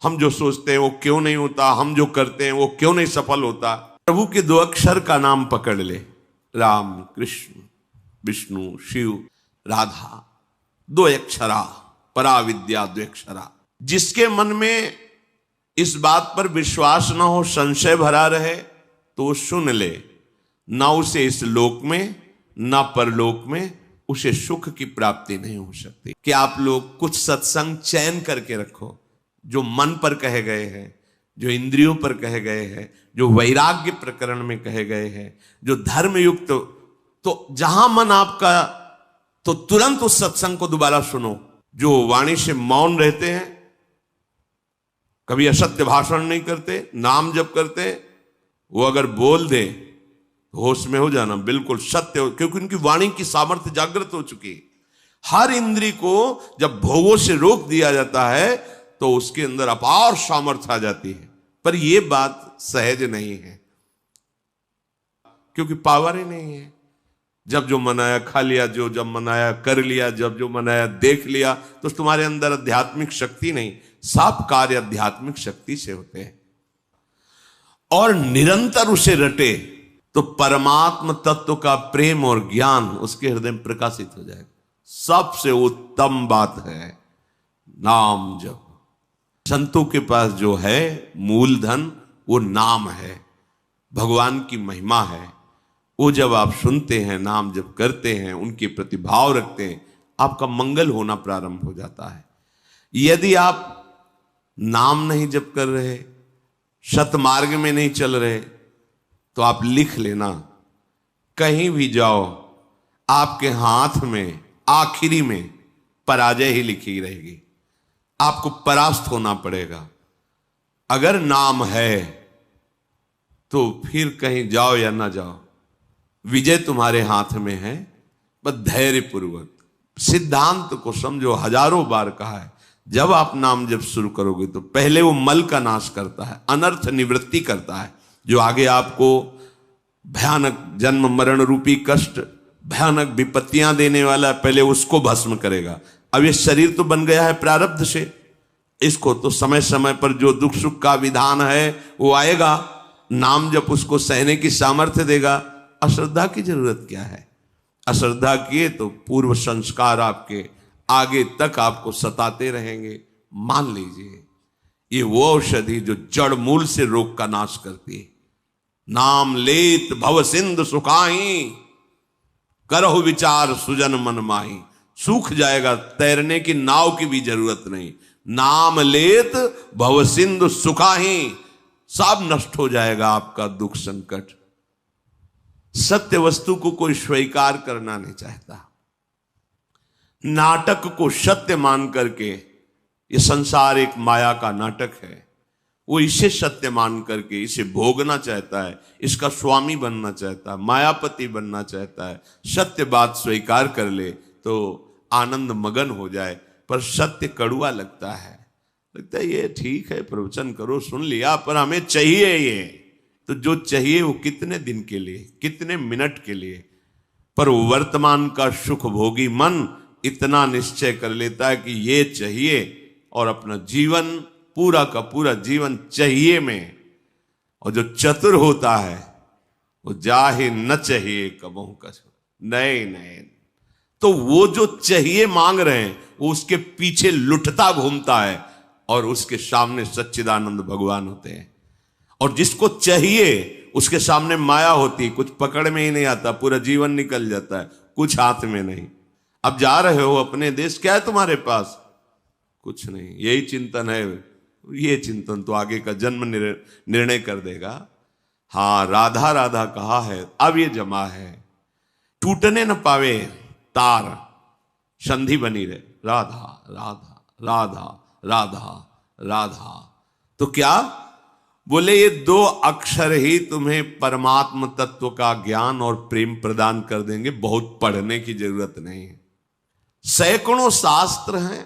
हम जो सोचते हैं वो क्यों नहीं होता, हम जो करते हैं वो क्यों नहीं सफल होता। प्रभु के 2 अक्षर का नाम पकड़ ले, राम कृष्ण विष्णु शिव राधा, 2 अक्षरा, परा विद्या 2 अक्षरा। जिसके मन में इस बात पर विश्वास ना हो, संशय भरा रहे, तो वो सुन ले, ना उसे इस लोक में ना परलोक में उसे सुख की प्राप्ति नहीं हो सकती। कि आप लोग कुछ सत्संग चयन करके रखो, जो मन पर कहे गए हैं, जो इंद्रियों पर कहे गए हैं, जो वैराग्य प्रकरण में कहे गए हैं, जो धर्म युक्त, तो जहां मन आपका, तो तुरंत उस सत्संग को दोबारा सुनो। जो वाणी से मौन रहते हैं, कभी असत्य भाषण नहीं करते, नाम जप करते, वो अगर बोल दे होश में हो जाना, बिल्कुल सत्य, क्योंकि उनकी वाणी की सामर्थ्य जागृत हो चुकी है। हर इंद्री को जब भोगों से रोक दिया जाता है तो उसके अंदर अपार सामर्थ्य आ जाती है। पर यह बात सहज नहीं है, क्योंकि पावर ही नहीं है। जब जो मनाया खा लिया, जब मनाया कर लिया, जब जो मनाया देख लिया, तो तुम्हारे अंदर आध्यात्मिक शक्ति नहीं। सब कार्य आध्यात्मिक शक्ति से होते हैं और निरंतर उसे रटे तो परमात्म तत्व का प्रेम और ज्ञान उसके हृदय में प्रकाशित हो जाएगा। सबसे उत्तम बात है नाम जप। संतों के पास जो है मूलधन वो नाम है, भगवान की महिमा है। वो जब आप सुनते हैं, नाम जब करते हैं, उनके प्रति भाव रखते हैं, आपका मंगल होना प्रारंभ हो जाता है। यदि आप नाम नहीं जप कर रहे, सतमार्ग में नहीं चल रहे, तो आप लिख लेना, कहीं भी जाओ आपके हाथ में आखिरी में पराजय ही लिखी रहेगी, आपको परास्त होना पड़ेगा। अगर नाम है तो फिर कहीं जाओ या ना जाओ, विजय तुम्हारे हाथ में है। बस धैर्य पूर्वक सिद्धांत को समझो। हजारों बार कहा है, जब आप नाम जब शुरू करोगे तो पहले वो मल का नाश करता है, अनर्थ निवृत्ति करता है, जो आगे आपको भयानक जन्म मरण रूपी कष्ट, भयानक विपत्तियां देने वाला, पहले उसको भस्म करेगा। अब ये शरीर तो बन गया है प्रारब्ध से, इसको तो समय समय पर जो दुख सुख का विधान है वो आएगा, नाम जब उसको सहने की सामर्थ्य देगा। अश्रद्धा की जरूरत क्या है? अश्रद्धा किए तो पूर्व संस्कार आपके आगे तक आपको सताते रहेंगे। मान लीजिए ये वो औषधि जो जड़ मूल से रोग का नाश करती है। नाम लेत भव सिंधु सुखाही, करहु विचार सुजन मन माही। सूख जाएगा, तैरने की नाव की भी जरूरत नहीं। नाम लेत भव सिंधु सुखाही, सब नष्ट हो जाएगा आपका दुख संकट। सत्य वस्तु को कोई स्वीकार करना नहीं चाहता। नाटक को सत्य मान करके, ये संसार एक माया का नाटक है, वो इसे सत्य मान करके इसे भोगना चाहता है, इसका स्वामी बनना चाहता है, मायापति बनना चाहता है। सत्य बात स्वीकार कर ले तो आनंद मगन हो जाए। पर सत्य कड़ुआ लगता है, लगता है ये ठीक है, प्रवचन करो, सुन लिया, पर हमें चाहिए ये। तो जो चाहिए वो कितने दिन के लिए, कितने मिनट के लिए। पर वर्तमान का सुख भोगी मन इतना निश्चय कर लेता है कि ये चाहिए, और अपना जीवन पूरा का पूरा जीवन चाहिए में। और जो चतुर होता है वो जाहे न चाहिए कबहू कछ, नहीं नहीं, तो वो जो चाहिए मांग रहे हैं वो उसके पीछे लुटता घूमता है, और उसके सामने सच्चिदानंद भगवान होते हैं। और जिसको चाहिए उसके सामने माया होती, कुछ पकड़ में ही नहीं आता, पूरा जीवन निकल जाता है, कुछ हाथ में नहीं। अब जा रहे हो अपने देश, क्या है तुम्हारे पास? कुछ नहीं। यही चिंतन है, ये चिंतन तो आगे का जन्म निर्णय कर देगा। हाँ, राधा राधा कहा है, अब ये जमा है, टूटने न पावे तार, संधि बनी रहे, राधा राधा राधा राधा राधा। तो क्या बोले, ये 2 अक्षर ही तुम्हें परमात्म तत्व का ज्ञान और प्रेम प्रदान कर देंगे। बहुत पढ़ने की जरूरत नहीं है। सैकड़ों शास्त्र हैं,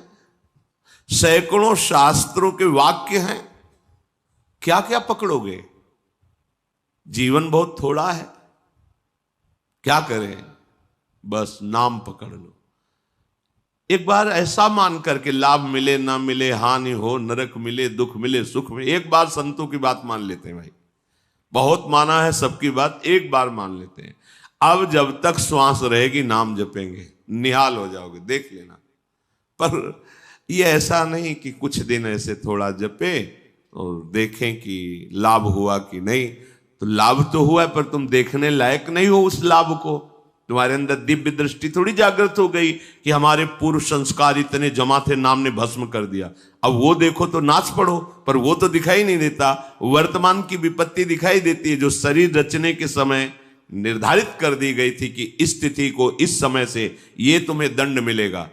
सैकड़ों शास्त्रों के वाक्य हैं, क्या क्या पकड़ोगे? जीवन बहुत थोड़ा है, क्या करें? बस नाम पकड़ लो। एक बार ऐसा मान करके, लाभ मिले ना मिले, हानि हो, नरक मिले, दुख मिले, सुख मिले, एक बार संतों की बात मान लेते हैं भाई। बहुत माना है सबकी बात, एक बार मान लेते हैं। अब जब तक श्वास रहेगी नाम जपेंगे, निहाल हो जाओगे, देख लेना। पर ये ऐसा नहीं कि कुछ दिन ऐसे थोड़ा जपे और देखें कि लाभ हुआ कि नहीं। तो लाभ तो हुआ है, पर तुम देखने लायक नहीं हो उस लाभ को। तुम्हारे अंदर दिव्य दृष्टि थोड़ी जागृत हो गई कि हमारे पूर्व संस्कार इतने जमा थे, नाम ने भस्म कर दिया। अब वो देखो तो नाच पड़ो, पर वो तो दिखाई नहीं देता। वर्तमान की विपत्ति दिखाई देती है, जो शरीर रचने के समय निर्धारित कर दी गई थी कि इस तिथि को, इस समय से ये तुम्हें दंड मिलेगा।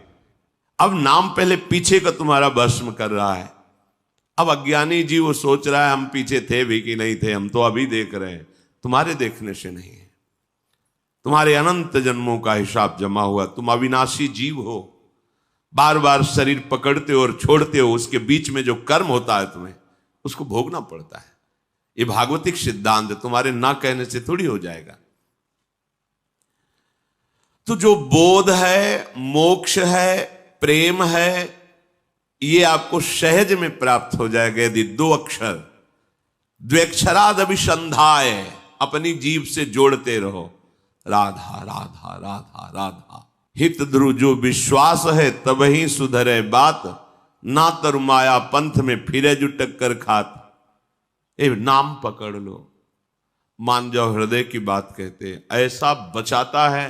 अब नाम पहले पीछे का तुम्हारा भस्म कर रहा है। अब अज्ञानी जी वो सोच रहा है हम पीछे थे भी कि नहीं थे, हम तो अभी देख रहे हैं। तुम्हारे देखने से नहीं है, तुम्हारे अनंत जन्मों का हिसाब जमा हुआ। तुम अविनाशी जीव हो, बार बार शरीर पकड़ते हो और छोड़ते हो, उसके बीच में जो कर्म होता है तुम्हें उसको भोगना पड़ता है। ये भागवतिक सिद्धांत है, तुम्हारे ना कहने से थोड़ी हो जाएगा। तो जो बोध है, मोक्ष है, प्रेम है, ये आपको सहज में प्राप्त हो जाएगा यदि दो अक्षर द्व्यक्षराद अभिसंधाय अपनी जीव से जोड़ते रहो। राधा राधा राधा राधा। हित ध्रुव जो विश्वास है तब ही सुधरे बात, ना तर माया पंथ में फिरे जो टक्कर खात। ए नाम पकड़ लो, मान जाओ हृदय की बात कहते, ऐसा बचाता है,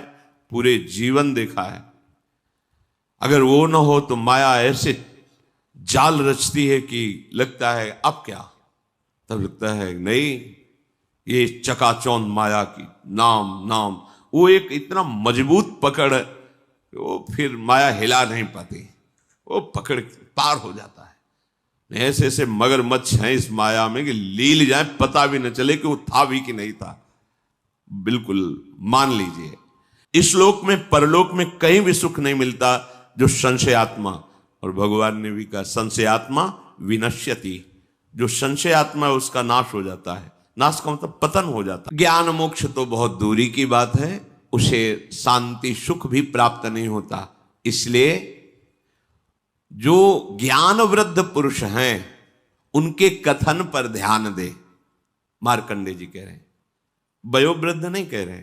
पूरे जीवन देखा है। अगर वो ना हो तो माया ऐसे जाल रचती है कि लगता है अब क्या, तब लगता है नहीं, ये चकाचौंध माया की नाम नाम, वो एक इतना मजबूत पकड़ है, वो फिर माया हिला नहीं पाती, वो पकड़ पार हो जाता है। ऐसे ऐसे मगरमच्छ हैं इस माया में कि लील जाए पता भी न चले कि वो था भी कि नहीं था। बिल्कुल मान लीजिए, इस लोक में परलोक में कहीं भी सुख नहीं मिलता जो संशयात्मा, और भगवान ने भी कहा संशयात्मा विनश्यति, जो संशयात्मा है उसका नाश हो जाता है। नाश का मतलब पतन हो जाता है। ज्ञान मोक्ष तो बहुत दूरी की बात है, उसे शांति सुख भी प्राप्त नहीं होता। इसलिए जो ज्ञान वृद्ध पुरुष हैं उनके कथन पर ध्यान दे। मार्कंडे जी कह रहे हैं, वयोवृद्ध नहीं कह रहे,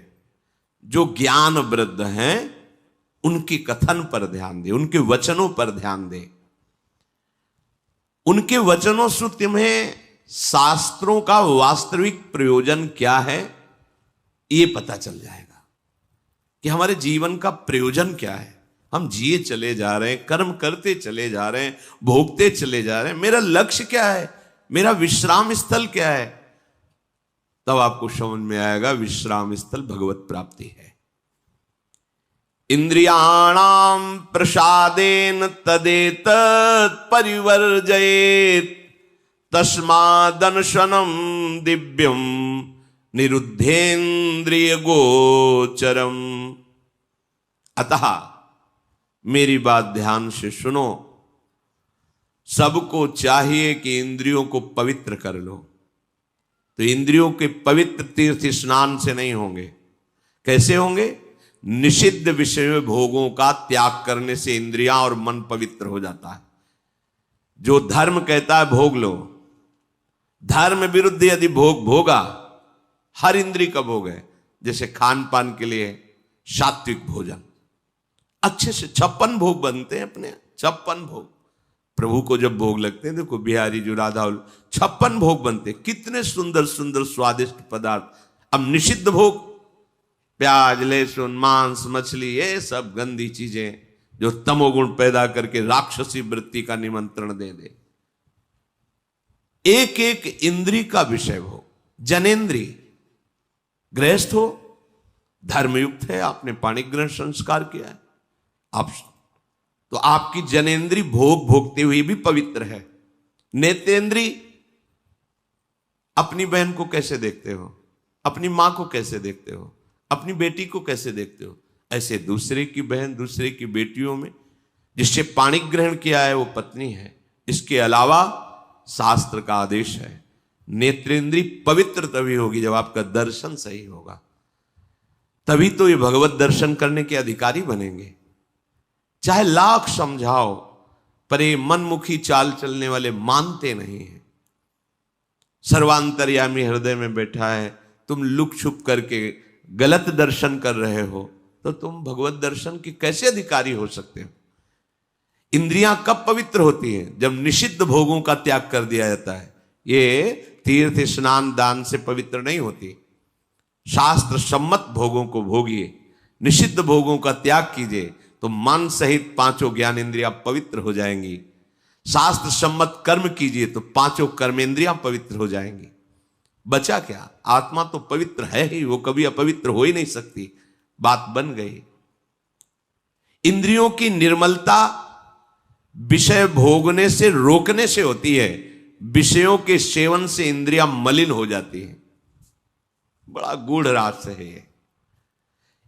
जो ज्ञान वृद्ध हैं उनके कथन पर ध्यान दे, उनके वचनों पर ध्यान दे। उनके वचनों से तुम्हें शास्त्रों का वास्तविक प्रयोजन क्या है ये पता चल जाएगा कि हमारे जीवन का प्रयोजन क्या है। हम जिए चले जा रहे हैं, कर्म करते चले जा रहे हैं, भोगते चले जा रहे हैं, मेरा लक्ष्य क्या है, मेरा विश्राम स्थल क्या है। तब आपको समझ में आएगा विश्राम स्थल भगवत प्राप्ति है। इंद्रियाणाम प्रसादेन तदेतत् परिवर्जयेत्, तस्मादनशनम दिव्यम निरुद्धेन्द्रिय गोचरम। अतः मेरी बात ध्यान से सुनो, सबको चाहिए कि इंद्रियों को पवित्र कर लो। तो इंद्रियों के पवित्र तीर्थ स्नान से नहीं होंगे। कैसे होंगे? निषिद्ध विषय भोगों का त्याग करने से इंद्रियां और मन पवित्र हो जाता है। जो धर्म कहता है भोग लो, धर्म विरुद्ध यदि भोग भोगा, हर इंद्री का भोग है। जैसे खान पान के लिए सात्विक भोजन, अच्छे से 56 भोग बनते हैं अपने, 56 भोग प्रभु को जब भोग लगते हैं। देखो बिहारी जो राधा 56 भोग बनते, कितने सुंदर सुंदर स्वादिष्ट पदार्थ। अब निषिद्ध भोग, प्याज लहसुन मांस मछली, ये सब गंदी चीजें जो तमोगुण पैदा करके राक्षसी वृत्ति का निमंत्रण दे दे। एक एक इंद्री का विषय हो। जनेन्द्री गृहस्थ हो, धर्मयुक्त है, आपने पाणी ग्रहण संस्कार किया है, आप तो आपकी जनेन्द्री भोग भोगते हुए भी पवित्र है। नेतेंद्री, अपनी बहन को कैसे देखते हो, अपनी मां को कैसे देखते हो, अपनी बेटी को कैसे देखते हो, ऐसे दूसरे की बहन दूसरे की बेटियों में जिससे पाणी ग्रहण किया है वो पत्नी है। इसके अलावा शास्त्र का आदेश है, नेत्रेंद्री पवित्र तभी होगी जब आपका दर्शन सही होगा, तभी तो ये भगवत दर्शन करने के अधिकारी बनेंगे। चाहे लाख समझाओ, पर ये मनमुखी चाल चलने वाले मानते नहीं हैं। सर्वांतर्यामी हृदय में बैठा है, तुम लुक छुप करके गलत दर्शन कर रहे हो, तो तुम भगवत दर्शन के कैसे अधिकारी हो सकते हो? इंद्रियां कब पवित्र होती हैं? जब निषिद्ध भोगों का त्याग कर दिया जाता है। ये तीर्थ स्नान दान से पवित्र नहीं होती। शास्त्र सम्मत भोगों को भोगिए, निषिद्ध भोगों का त्याग कीजिए, तो मन सहित पांचों ज्ञान इंद्रियां पवित्र हो जाएंगी। शास्त्र सम्मत कर्म कीजिए तो पांचों कर्मेंद्रियां पवित्र हो जाएंगी। बचा क्या? आत्मा तो पवित्र है ही, वो कभी अपवित्र हो ही नहीं सकती। बात बन गई। इंद्रियों की निर्मलता विषय भोगने से रोकने से होती है। विषयों के सेवन से इंद्रियां मलिन हो जाती हैं। बड़ा गूढ़ रहस्य है ये।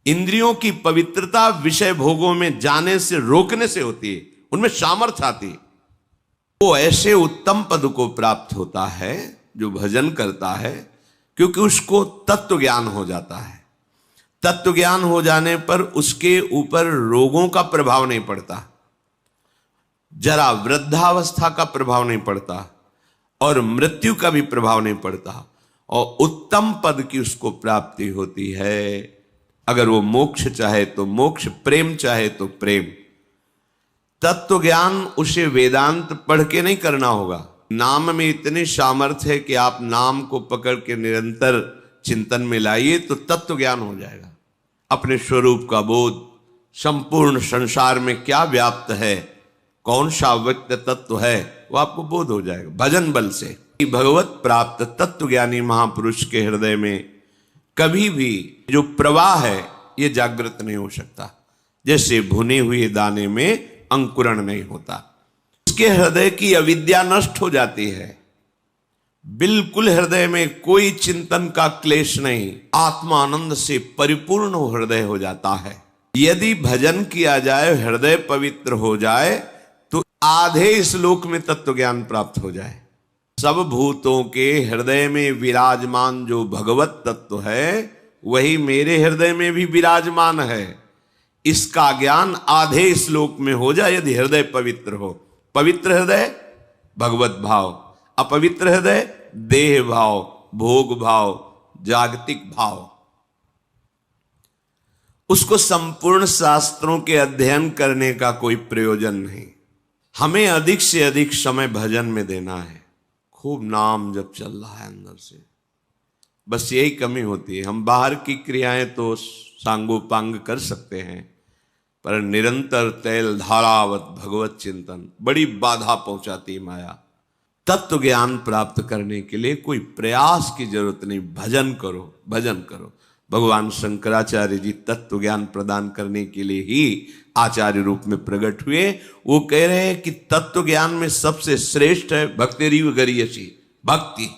इंद्रियों की पवित्रता विषय भोगों में जाने से रोकने से होती है, उनमें सामर्थ्य आती है। वो ऐसे उत्तम पद को प्राप्त होता है जो भजन करता है, क्योंकि उसको तत्व ज्ञान हो जाता है। तत्व ज्ञान हो जाने पर उसके ऊपर रोगों का प्रभाव नहीं पड़ता, जरा वृद्धावस्था का प्रभाव नहीं पड़ता, और मृत्यु का भी प्रभाव नहीं पड़ता, और उत्तम पद की उसको प्राप्ति होती है। अगर वो मोक्ष चाहे तो मोक्ष, प्रेम चाहे तो प्रेम। तत्व ज्ञान उसे वेदांत पढ़ के नहीं करना होगा। नाम में इतनी सामर्थ्य है कि आप नाम को पकड़ के निरंतर चिंतन में लाइए तो तत्व ज्ञान हो जाएगा। अपने स्वरूप का बोध, संपूर्ण संसार में क्या व्याप्त है, कौन सा व्यक्त तत्व है, वो आपको बोध हो जाएगा भजन बल से। भगवत प्राप्त तत्व ज्ञानी महापुरुष के हृदय में कभी भी जो प्रवाह है ये जागृत नहीं हो सकता। जैसे भुने हुए दाने में अंकुरण नहीं होता, उसके हृदय की अविद्या नष्ट हो जाती है। बिल्कुल हृदय में कोई चिंतन का क्लेश नहीं, आत्मानंद से परिपूर्ण हृदय हो जाता है। यदि भजन किया जाए, हृदय पवित्र हो जाए, तो आधे श्लोक में तत्व ज्ञान प्राप्त हो जाए। सब भूतों के हृदय में विराजमान जो भगवत तत्व है, वही मेरे हृदय में भी विराजमान है। इसका ज्ञान आधे श्लोक में हो जाए यदि हृदय पवित्र हो। पवित्र हृदय भगवत भाव, अपवित्र हृदय देह भाव, भोग भाव, जागतिक भाव। उसको संपूर्ण शास्त्रों के अध्ययन करने का कोई प्रयोजन नहीं। हमें अधिक से अधिक समय भजन में देना है। खूब नाम जब चल रहा है अंदर से, बस यही कमी होती है। हम बाहर की क्रियाएं तो सांगोपांग कर सकते हैं, पर निरंतर तैल धारावत भगवत चिंतन बड़ी बाधा पहुंचाती माया। तत्व ज्ञान प्राप्त करने के लिए कोई प्रयास की जरूरत नहीं, भजन करो, भजन करो। भगवान शंकराचार्य जी तत्व ज्ञान प्रदान करने के लिए ही आचार्य रूप में प्रकट हुए। वो कह रहे हैं कि तत्व ज्ञान में सबसे श्रेष्ठ है भक्तिरीव गरीयसी, भक्ति।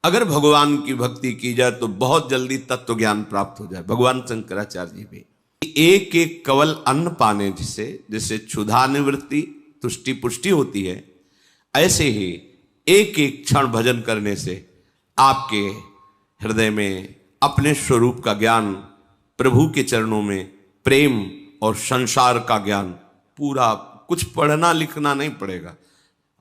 अगर भगवान की भक्ति की जाए तो बहुत जल्दी तत्व ज्ञान प्राप्त हो जाए। भगवान शंकराचार्य जी भी एक एक कवल अन्न पाने जिससे क्षुधा निवृत्ति, तुष्टि पुष्टि होती है, ऐसे ही एक एक क्षण भजन करने से आपके हृदय में अपने स्वरूप का ज्ञान, प्रभु के चरणों में प्रेम और संसार का ज्ञान पूरा, कुछ पढ़ना लिखना नहीं पड़ेगा।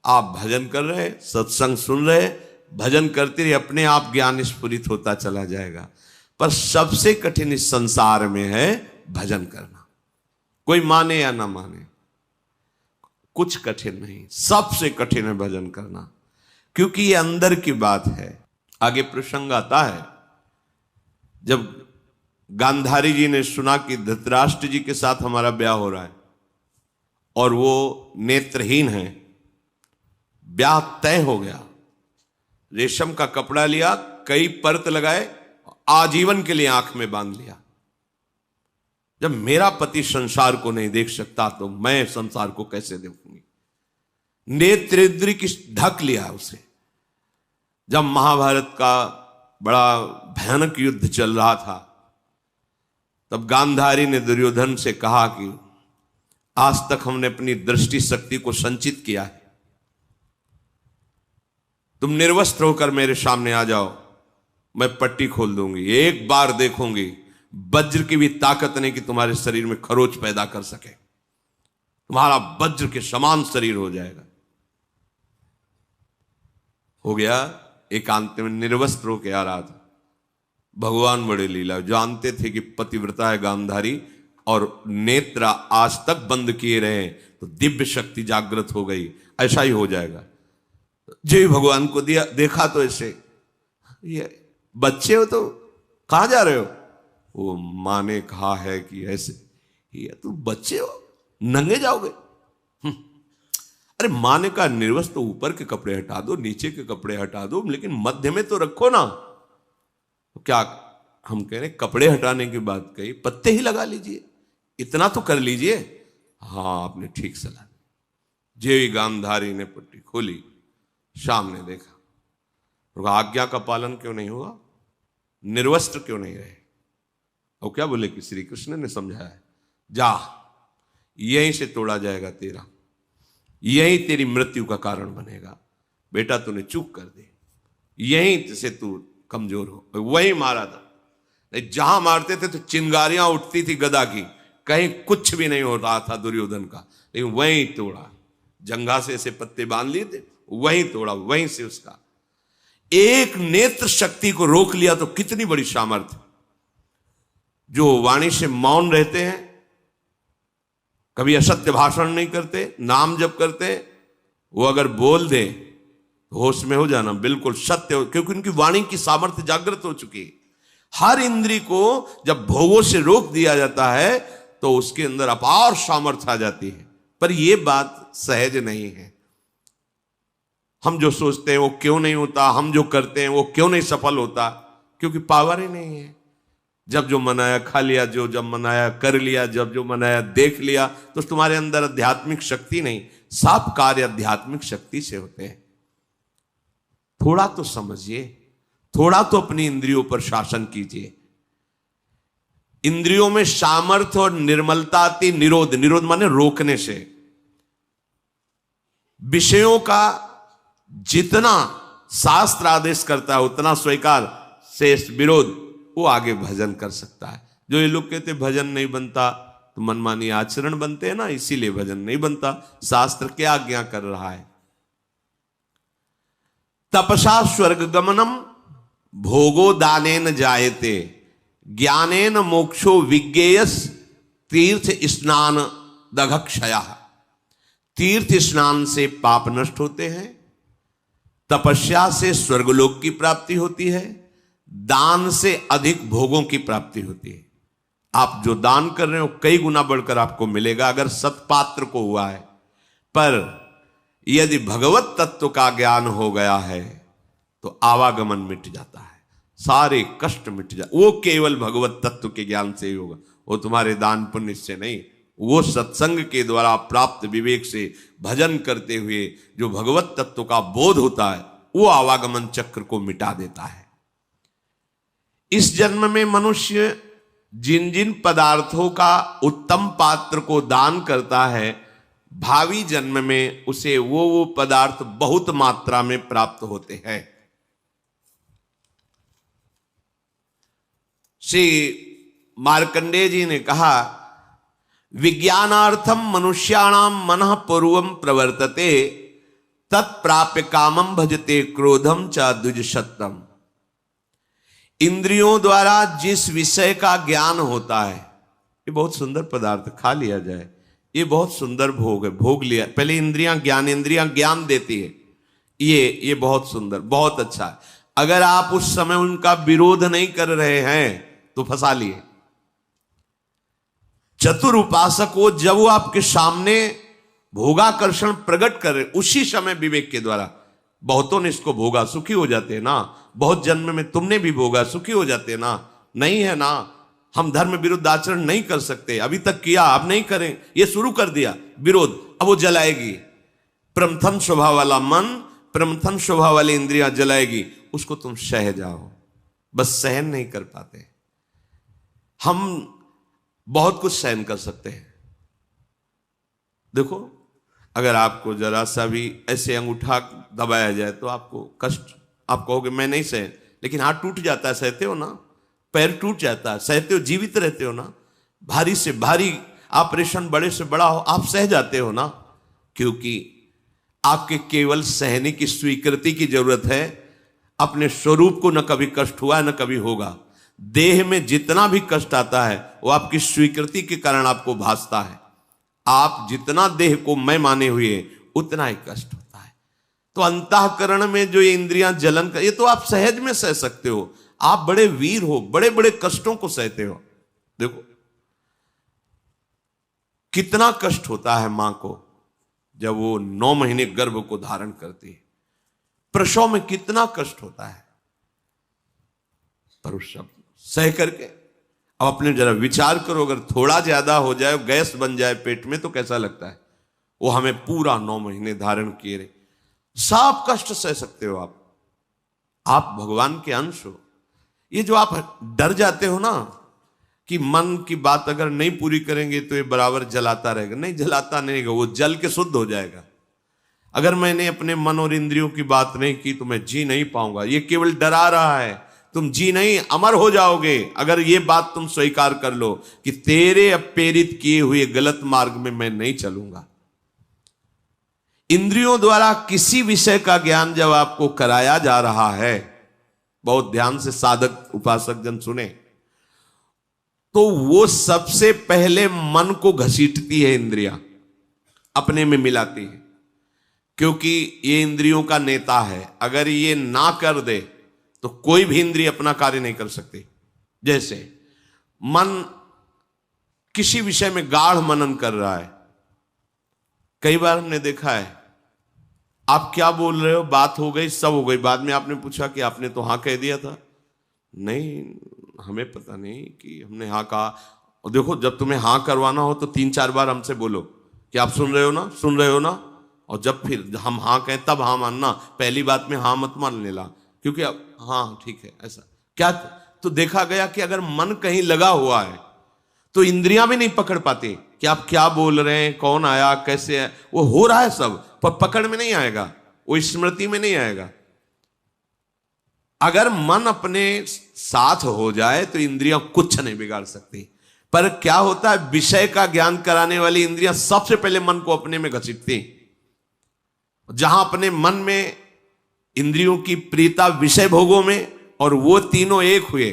आप भजन कर रहे, सत्संग सुन रहे, भजन करते रहिए, अपने आप ज्ञान स्फुरित होता चला जाएगा। पर सबसे कठिन इस संसार में है भजन करना। कोई माने या ना माने, कुछ कठिन नहीं, सबसे कठिन है भजन करना, क्योंकि ये अंदर की बात है। आगे प्रसंग आता है, जब गांधारी जी ने सुना कि धृतराष्ट्र जी के साथ हमारा ब्याह हो रहा है और वो नेत्रहीन है, ब्याह तय हो गया। रेशम का कपड़ा लिया, कई परत लगाए, आजीवन के लिए आंख में बांध लिया। जब मेरा पति संसार को नहीं देख सकता तो मैं संसार को कैसे देखूंगी। नेत्रेद्री की ढक लिया उसे। जब महाभारत का बड़ा भयानक युद्ध चल रहा था, तब गांधारी ने दुर्योधन से कहा कि आज तक हमने अपनी दृष्टि शक्ति को संचित किया है, तुम निर्वस्त्र होकर मेरे सामने आ जाओ, मैं पट्टी खोल दूंगी, एक बार देखूंगी, वज्र की भी ताकत नहीं कि तुम्हारे शरीर में खरोच पैदा कर सके। तुम्हारा वज्र के समान शरीर हो जाएगा। हो गया। एकांत में निर्वस्त्र होके आ रहा था। भगवान बड़े लीला, जानते थे कि पतिव्रता है गांधारी और नेत्र आज तक बंद किए रहे तो दिव्य शक्ति जागृत हो गई, ऐसा ही हो जाएगा। जय भगवान को दिया, देखा तो ऐसे, ये बच्चे हो तो कहां जा रहे हो? वो माँ ने कहा है कि ऐसे, ये तुम बच्चे हो, नंगे जाओगे? अरे माँ ने कहा निर्वस्त्र तो ऊपर के कपड़े हटा दो, नीचे के कपड़े हटा दो, लेकिन मध्य में तो रखो ना। तो क्या हम कह रहे कपड़े हटाने की बात कही, पत्ते ही लगा लीजिए, इतना तो कर लीजिए। हाँ आपने ठीक सलाह दी। जेवी गांधारी ने पट्टी खोली, सामने देखा, तो आज्ञा का पालन क्यों नहीं हुआ, निर्वस्त्र क्यों नहीं रहे? और क्या बोले कि श्री कृष्ण ने समझाया, जा यहीं से तोड़ा जाएगा तेरा, यहीं तेरी मृत्यु का कारण बनेगा। बेटा तूने चूक कर दी, यहीं से तू कमजोर हो। वहीं मारा था, जहां मारते थे तो चिंगारियां उठती थी गदा की, कहीं कुछ भी नहीं हो रहा था दुर्योधन का, लेकिन वहीं तोड़ा। जंघा से ऐसे पत्ते बांध लिए थे, वहीं तोड़ा, वहीं से उसका एक नेत्र शक्ति को रोक लिया। तो कितनी बड़ी सामर्थ्य। जो वाणी से मौन रहते हैं, कभी असत्य भाषण नहीं करते, नाम जप करते, वो अगर बोल दे तो होश में हो जाना, बिल्कुल सत्य हो, क्योंकि उनकी वाणी की सामर्थ्य जागृत हो चुकी है। हर इंद्री को जब भोगों से रोक दिया जाता है तो उसके अंदर अपार सामर्थ्य आ जाती है। पर यह बात सहज नहीं है। हम जो सोचते हैं वो क्यों नहीं होता, हम जो करते हैं वो क्यों नहीं सफल होता, क्योंकि पावर ही नहीं है। जब जो मनाया खा लिया, जो जब मनाया कर लिया, जब जो मनाया देख लिया, तो तुम्हारे अंदर आध्यात्मिक शक्ति नहीं। सब कार्य आध्यात्मिक शक्ति से होते हैं। थोड़ा तो समझिए, थोड़ा तो अपनी इंद्रियों पर शासन कीजिए। इंद्रियों में सामर्थ्य और निर्मलता आती निरोध, निरोध माने रोकने से। विषयों का जितना शास्त्र आदेश करता है उतना स्वीकार, शेष विरोध, वो आगे भजन कर सकता है। जो ये लोग कहते भजन नहीं बनता तो मनमानी आचरण बनते हैं ना, इसीलिए भजन नहीं बनता। शास्त्र क्या आज्ञा कर रहा है? तपसा स्वर्ग गमनम भोगो दानेन जायते, ज्ञानेन मोक्षो विज्ञेयस तीर्थ स्नान दघक्षया। तीर्थ स्नान से पाप नष्ट होते हैं, तपस्या से स्वर्गलोक की प्राप्ति होती है, दान से अधिक भोगों की प्राप्ति होती है। आप जो दान कर रहे हो कई गुना बढ़कर आपको मिलेगा अगर सत्पात्र को हुआ है। पर यदि भगवत तत्व का ज्ञान हो गया है तो आवागमन मिट जाता है, सारे कष्ट मिट जाते। वो केवल भगवत तत्व के ज्ञान से ही होगा, वो तुम्हारे दान पुण्य से नहीं। वो सत्संग के द्वारा प्राप्त विवेक से भजन करते हुए जो भगवत तत्व का बोध होता है वो आवागमन चक्र को मिटा देता है। इस जन्म में मनुष्य जिन जिन पदार्थों का उत्तम पात्र को दान करता है, भावी जन्म में उसे वो पदार्थ बहुत मात्रा में प्राप्त होते हैं। श्री मार्कंडेय जी ने कहा, विज्ञानार्थम मनुष्याणाम मनः पूर्वम प्रवर्तते, तत्प्राप्य कामम भजते क्रोधम च द्विजशत्रम। इंद्रियों द्वारा जिस विषय का ज्ञान होता है, ये बहुत सुंदर पदार्थ, खा लिया जाए, ये बहुत सुंदर भोग है, भोग लिया, पहले इंद्रियां ज्ञान देती है, ये बहुत सुंदर, बहुत अच्छा है। अगर आप उस समय उनका विरोध नहीं कर रहे हैं तो फंसा लिए। चतुर उपासक हो, जब वो आपके सामने भोगाकर्षण प्रकट करे उसी समय विवेक के द्वारा, बहुतों ने इसको भोगा सुखी हो जाते हैं ना, बहुत जन्म में तुमने भी भोगा सुखी हो जाते हैं ना, नहीं है ना। हम धर्म विरुद्ध आचरण नहीं कर सकते, अभी तक किया अब नहीं करें, ये शुरू कर दिया विरोध, अब वो जलाएगी। प्रमथन स्वभाव वाला मन, प्रमथन स्वभाव वाली इंद्रियां जलाएगी, उसको तुम सह जाओ। बस सहन नहीं कर पाते। हम बहुत कुछ सहन कर सकते हैं। देखो, अगर आपको जरा सा भी ऐसे अंगूठा दबाया जाए तो आपको कष्ट, आप कहोगे मैं नहीं सह, लेकिन हाथ टूट जाता है, सहते हो ना, पैर टूट जाता है, सहते हो, जीवित रहते हो ना। भारी से भारी ऑपरेशन बड़े से बड़ा हो, आप सह जाते हो ना, क्योंकि आपके केवल सहने की स्वीकृति की जरूरत है। अपने स्वरूप को न कभी कष्ट हुआ न कभी होगा। देह में जितना भी कष्ट आता है वो आपकी स्वीकृति के कारण आपको भासता है। आप जितना देह को मैं माने हुए उतना ही कष्ट होता है। तो अंतःकरण में जो ये इंद्रियां जलन कर, ये तो आप सहज में सह सकते हो। आप बड़े वीर हो, बड़े बड़े कष्टों को सहते हो। देखो कितना कष्ट होता है मां को जब वो 9 महीने गर्भ को धारण करती है। प्रसव में कितना कष्ट होता है, पर उस सब सह करके अब अपने जरा विचार करो, अगर थोड़ा ज्यादा हो जाए, गैस बन जाए पेट में, तो कैसा लगता है। वो हमें पूरा 9 महीने धारण किए रहे, सब कष्ट सह सकते हो आप भगवान के अंश हो। ये जो आप डर जाते हो ना कि मन की बात अगर नहीं पूरी करेंगे तो ये बराबर जलाता रहेगा, नहीं जलाता नहीं, वो जल के शुद्ध हो जाएगा। अगर मैंने अपने मन और इंद्रियों की बात नहीं की तो मैं जी नहीं पाऊंगा। ये केवल डरा रहा है, तुम जी नहीं अमर हो जाओगे अगर ये बात तुम स्वीकार कर लो कि तेरे प्रेरित किए हुए गलत मार्ग में मैं नहीं चलूंगा। इंद्रियों द्वारा किसी विषय का ज्ञान जब आपको कराया जा रहा है, बहुत ध्यान से साधक उपासक जन सुने, तो वो सबसे पहले मन को घसीटती है इंद्रियां, अपने में मिलाती है, क्योंकि ये इंद्रियों का नेता है। अगर ये ना कर दे तो कोई भी इंद्रिय अपना कार्य नहीं कर सकती। जैसे मन किसी विषय में गाढ़ मनन कर रहा है, कई बार हमने देखा है, आप क्या बोल रहे हो, बात हो गई, सब हो गई, बाद में आपने पूछा कि आपने तो हाँ कह दिया था। नहीं, हमें पता नहीं कि हमने हाँ कहा। और देखो, जब तुम्हें हाँ करवाना हो तो 3-4 बार हमसे बोलो कि आप सुन रहे हो ना, सुन रहे हो ना, और जब फिर हम हाँ कहें तब हाँ मानना, पहली बात में हाँ मत मान लेना, क्योंकि अब हाँ ठीक है ऐसा क्या। तो देखा गया कि अगर मन कहीं लगा हुआ है तो इंद्रियां भी नहीं पकड़ पाती कि आप क्या बोल रहे हैं, कौन आया, कैसे है। वो हो रहा है सब, पर पकड़ में नहीं आएगा, वो स्मृति में नहीं आएगा। अगर मन अपने साथ हो जाए तो इंद्रियां कुछ नहीं बिगाड़ सकती। पर क्या होता है, विषय का ज्ञान कराने वाली इंद्रियां सबसे पहले मन को अपने में घसीटती। जहां अपने मन में इंद्रियों की प्रीता विषय भोगों में, और वो तीनों एक हुए,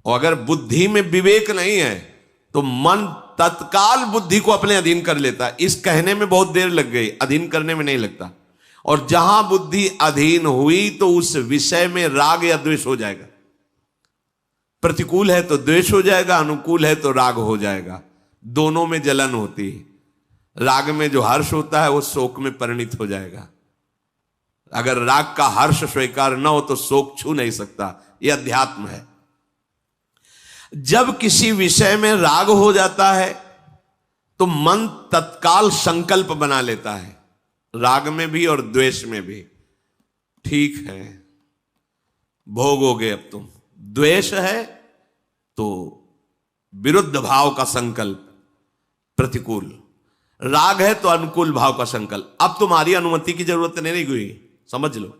और अगर बुद्धि में विवेक नहीं है तो मन तत्काल बुद्धि को अपने अधीन कर लेता है। इस कहने में बहुत देर लग गई, अधीन करने में नहीं लगता। और जहां बुद्धि अधीन हुई तो उस विषय में राग या द्वेष हो जाएगा। प्रतिकूल है तो द्वेष हो जाएगा, अनुकूल है तो राग हो जाएगा। दोनों में जलन होती है। राग में जो हर्ष होता है वो शोक में परिणित हो जाएगा। अगर राग का हर्ष स्वीकार न हो तो शोक छू नहीं सकता। यह अध्यात्म है। जब किसी विषय में राग हो जाता है तो मन तत्काल संकल्प बना लेता है, राग में भी और द्वेष में भी। ठीक है, भोगोगे अब तुम। द्वेष है तो विरुद्ध भाव का संकल्प, प्रतिकूल। राग है तो अनुकूल भाव का संकल्प। अब तुम्हारी अनुमति की जरूरत नहीं हुई, समझ लो।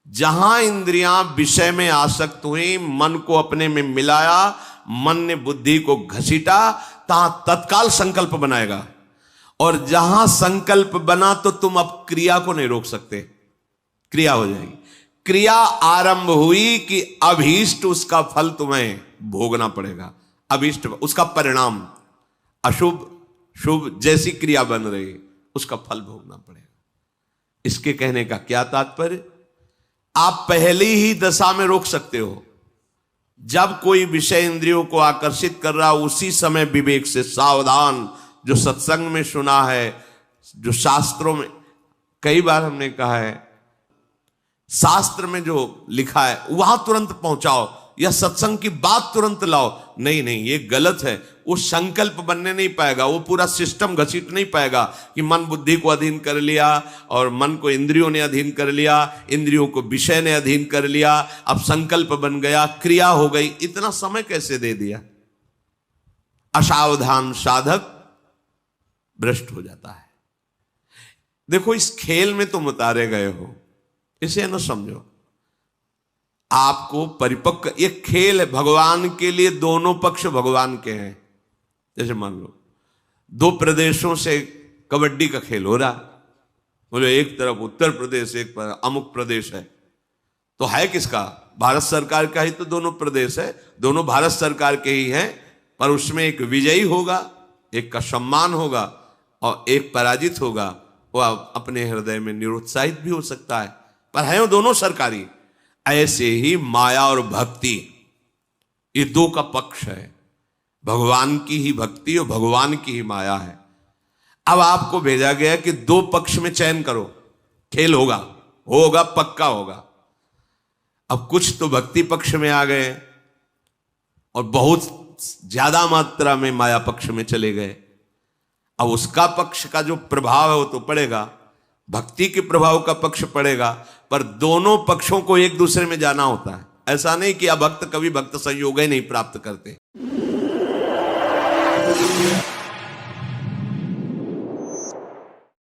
जहां इंद्रियां विषय में आसक्त हुई, मन को अपने में मिलाया, मन ने बुद्धि को घसीटा, तहां तत्काल संकल्प बनाएगा। और जहां संकल्प बना तो तुम अब क्रिया को नहीं रोक सकते, क्रिया हो जाएगी। क्रिया आरंभ हुई कि अभीष्ट उसका फल तुम्हें भोगना पड़ेगा। अभीष्ट उसका परिणाम, अशुभ शुभ जैसी क्रिया बन रही उसका फल भोगना पड़ेगा। इसके कहने का क्या तात्पर्य, आप पहली ही दशा में रोक सकते हो। जब कोई विषय इंद्रियों को आकर्षित कर रहा, उसी समय विवेक से सावधान। जो सत्संग में सुना है, जो शास्त्रों में कई बार हमने कहा है, शास्त्र में जो लिखा है वहां तुरंत पहुंचाओ, या सत्संग की बात तुरंत लाओ। नहीं नहीं, ये गलत है। वो संकल्प बनने नहीं पाएगा, वो पूरा सिस्टम घसीट नहीं पाएगा कि मन बुद्धि को अधीन कर लिया, और मन को इंद्रियों ने अधीन कर लिया, इंद्रियों को विषय ने अधीन कर लिया, अब संकल्प बन गया, क्रिया हो गई। इतना समय कैसे दे दिया। असावधान साधक भ्रष्ट हो जाता है। देखो, इस खेल में तुम उतारे गए हो, इसे न समझो। आपको परिपक्व, ये खेल है भगवान के लिए, दोनों पक्ष भगवान के हैं। जैसे मान लो दो प्रदेशों से कबड्डी का खेल हो रहा, बोले एक तरफ उत्तर प्रदेश, एक पर अमुक प्रदेश है, तो है किसका? भारत सरकार का ही तो दोनों प्रदेश है, दोनों भारत सरकार के ही हैं, पर उसमें एक विजयी होगा, एक का सम्मान होगा और एक पराजित होगा, वो अपने हृदय में निरुत्साहित भी हो सकता है, पर है वो दोनों सरकारी। ऐसे ही माया और भक्ति, ये दो का पक्ष है, भगवान की ही भक्ति और भगवान की ही माया है। अब आपको भेजा गया कि दो पक्ष में चयन करो, खेल होगा, होगा पक्का होगा। अब कुछ तो भक्ति पक्ष में आ गए और बहुत ज्यादा मात्रा में माया पक्ष में चले गए। अब उसका पक्ष का जो प्रभाव है वो तो पड़ेगा, भक्ति के प्रभाव का पक्ष पड़ेगा, पर दोनों पक्षों को एक दूसरे में जाना होता है। ऐसा नहीं कि अभक्त कभी भक्त संयोग ही नहीं प्राप्त करते।